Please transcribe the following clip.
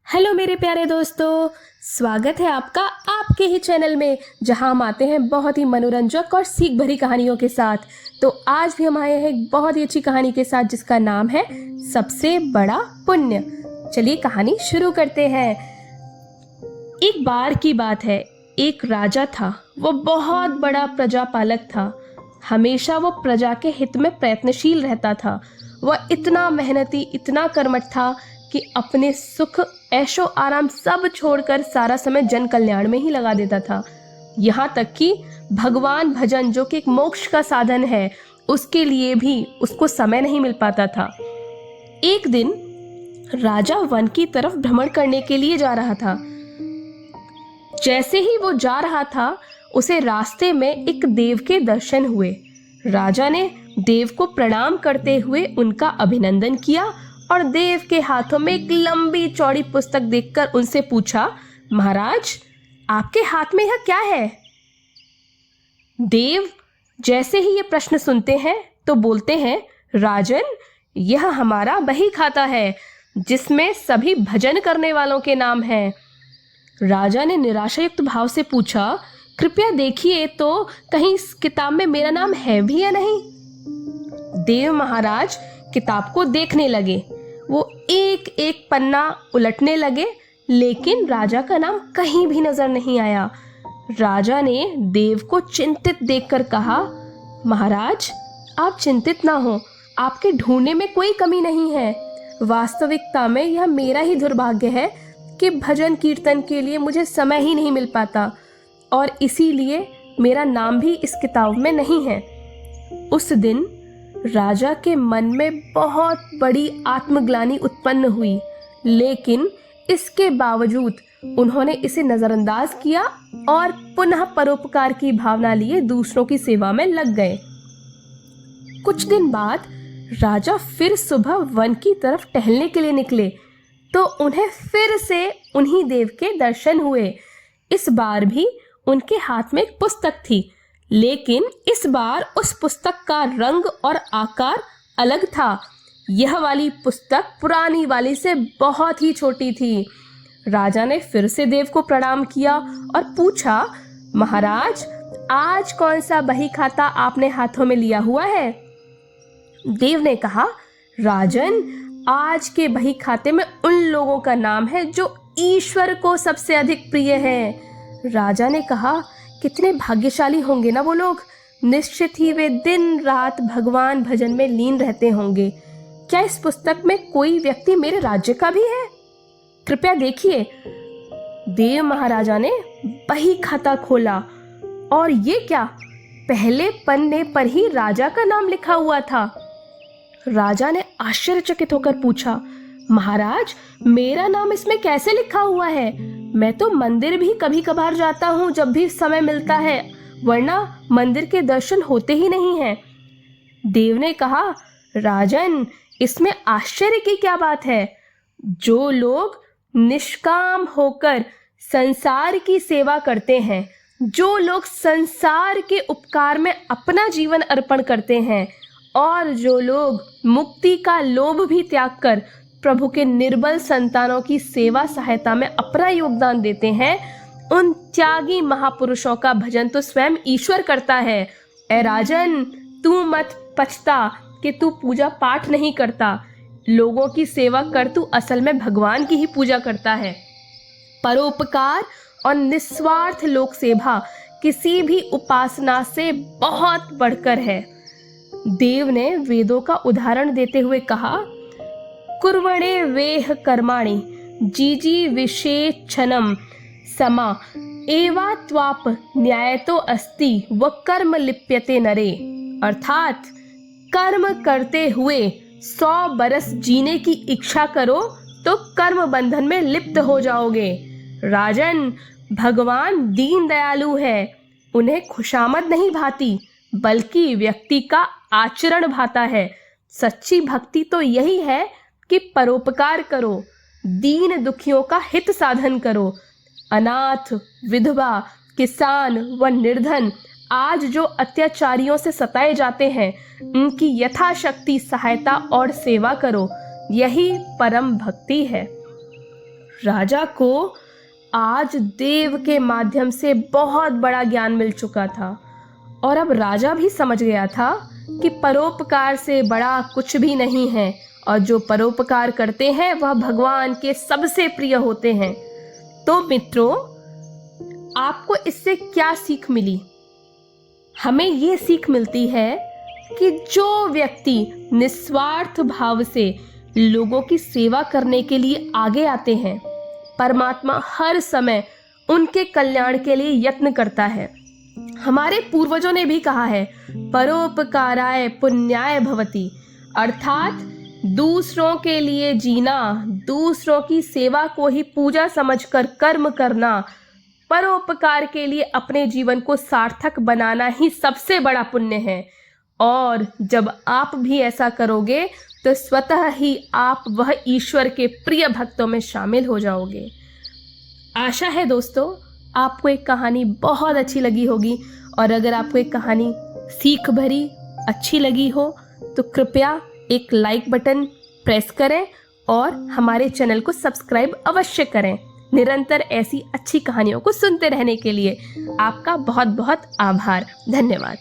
Hello मेरे प्यारे दोस्तों, स्वागत है आपका आपके ही चैनल में, जहां हम आते हैं बहुत ही मनोरंजक और सीख भरी कहानियों के साथ। तो आज भी हम आए हैं एक बहुत ही अच्छी कहानी के साथ जिसका नाम है सबसे बड़ा पुण्य। चलिए कहानी शुरू करते हैं। एक बार की बात है, एक राजा था। वो बहुत बड़ा प्रजापालक था। हमेशा वो प्रजा के हित में प्रयत्नशील रहता था। वह इतना मेहनती, इतना कर्मठ था कि अपने सुख, ऐशो आराम सब छोड़कर सारा समय जन कल्याण में ही लगा देता था। यहाँ तक कि भगवान भजन, जो कि एक मोक्ष का साधन है, उसके लिए भी उसको समय नहीं मिल पाता था। एक दिन राजा वन की तरफ भ्रमण करने के लिए जा रहा था। जैसे ही वो जा रहा था, उसे रास्ते में एक देव के दर्शन हुए। राजा ने देव को प्रणाम करते हुए उनका अभिनंदन किया और देव के हाथों में एक लंबी चौड़ी पुस्तक देखकर उनसे पूछा, महाराज, आपके हाथ में यह क्या है? देव जैसे ही ये प्रश्न सुनते हैं तो बोलते हैं, राजन, यह हमारा बही खाता है जिसमें सभी भजन करने वालों के नाम हैं। राजा ने निराशायुक्त भाव से पूछा, कृपया देखिए तो कहीं इस किताब में मेरा नाम है भी या नहीं। देव महाराज किताब को देखने लगे। वो एक एक पन्ना उलटने लगे, लेकिन राजा का नाम कहीं भी नजर नहीं आया। राजा ने देव को चिंतित देखकर कहा, महाराज, आप चिंतित ना हो, आपके ढूंढने में कोई कमी नहीं है। वास्तविकता में यह मेरा ही दुर्भाग्य है कि भजन कीर्तन के लिए मुझे समय ही नहीं मिल पाता, और इसीलिए मेरा नाम भी इस किताब में नहीं है। उस दिन राजा के मन में बहुत बड़ी आत्मग्लानि उत्पन्न हुई, लेकिन इसके बावजूद उन्होंने इसे नजरअंदाज किया और पुनः परोपकार की भावना लिए दूसरों की सेवा में लग गए। कुछ दिन बाद राजा फिर सुबह वन की तरफ टहलने के लिए निकले तो उन्हें फिर से उन्हीं देव के दर्शन हुए। इस बार भी उनके हाथ में एक पुस्तक थी, लेकिन इस बार उस पुस्तक का रंग और आकार अलग था। यह वाली पुस्तक पुरानी वाली से बहुत ही छोटी थी। राजा ने फिर से देव को प्रणाम किया और पूछा, महाराज, आज कौन सा बही खाता आपने हाथों में लिया हुआ है? देव ने कहा, राजन, आज के बही खाते में उन लोगों का नाम है जो ईश्वर को सबसे अधिक प्रिय है। राजा ने कहा, कितने भाग्यशाली होंगे ना वो लोग। निश्चित ही वे दिन रात भगवान भजन में लीन रहते होंगे। क्या इस पुस्तक में कोई व्यक्ति मेरे राज्य का भी है? कृपया देखिए। देव महाराजा ने बही खाता खोला और ये क्या, पहले पन्ने पर ही राजा का नाम लिखा हुआ था। राजा ने आश्चर्यचकित होकर पूछा, महाराज, मेरा नाम इसमें कैसे लिखा हुआ है? मैं तो मंदिर भी कभी कभार जाता हूँ जब भी समय मिलता है, वरना मंदिर के दर्शन होते ही नहीं हैं। देव ने कहा, राजन, इसमें आश्चर्य की क्या बात है? जो लोग निष्काम होकर संसार की सेवा करते हैं, जो लोग संसार के उपकार में अपना जीवन अर्पण करते हैं, और जो लोग मुक्ति का लोभ भी त्याग कर प्रभु के निर्बल संतानों की सेवा सहायता में अपना योगदान देते हैं, उन त्यागी महापुरुषों का भजन तो स्वयं ईश्वर करता है। ए राजन, तू मत पछता कि तू पूजा पाठ नहीं करता। लोगों की सेवा कर, तू असल में भगवान की ही पूजा करता है। परोपकार और निस्वार्थ लोक सेवा किसी भी उपासना से बहुत बढ़कर है। देव ने वेदों का उदाहरण देते हुए कहा, कुर्वणे वेह कर्माणि जीजी विशेषणम समा एवा त्वाप न्यायतो अस्ति व कर्म लिप्यते नरे। अर्थात कर्म करते हुए 100 बरस जीने की इच्छा करो तो कर्म बंधन में लिप्त हो जाओगे। राजन, भगवान दीन दयालु है। उन्हें खुशामद नहीं भाती, बल्कि व्यक्ति का आचरण भाता है। सच्ची भक्ति तो यही है कि परोपकार करो, दीन दुखियों का हित साधन करो। अनाथ, विधवा, किसान व निर्धन आज जो अत्याचारियों से सताए जाते हैं, उनकी यथाशक्ति सहायता और सेवा करो। यही परम भक्ति है। राजा को आज देव के माध्यम से बहुत बड़ा ज्ञान मिल चुका था और अब राजा भी समझ गया था कि परोपकार से बड़ा कुछ भी नहीं है और जो परोपकार करते हैं वह भगवान के सबसे प्रिय होते हैं। तो मित्रों, आपको इससे क्या सीख मिली? हमें ये सीख मिलती है कि जो व्यक्ति निस्वार्थ भाव से लोगों की सेवा करने के लिए आगे आते हैं, परमात्मा हर समय उनके कल्याण के लिए यत्न करता है। हमारे पूर्वजों ने भी कहा है, परोपकाराय पुण्याय भवति, अर्थात दूसरों के लिए जीना, दूसरों की सेवा को ही पूजा समझकर कर्म करना, परोपकार के लिए अपने जीवन को सार्थक बनाना ही सबसे बड़ा पुण्य है। और जब आप भी ऐसा करोगे तो स्वतः ही आप वह ईश्वर के प्रिय भक्तों में शामिल हो जाओगे। आशा है दोस्तों आपको एक कहानी बहुत अच्छी लगी होगी, और अगर आपको एक कहानी सीख भरी अच्छी लगी हो तो कृपया एक लाइक बटन प्रेस करें और हमारे चैनल को सब्सक्राइब अवश्य करें। निरंतर ऐसी अच्छी कहानियों को सुनते रहने के लिए आपका बहुत बहुत आभार। धन्यवाद।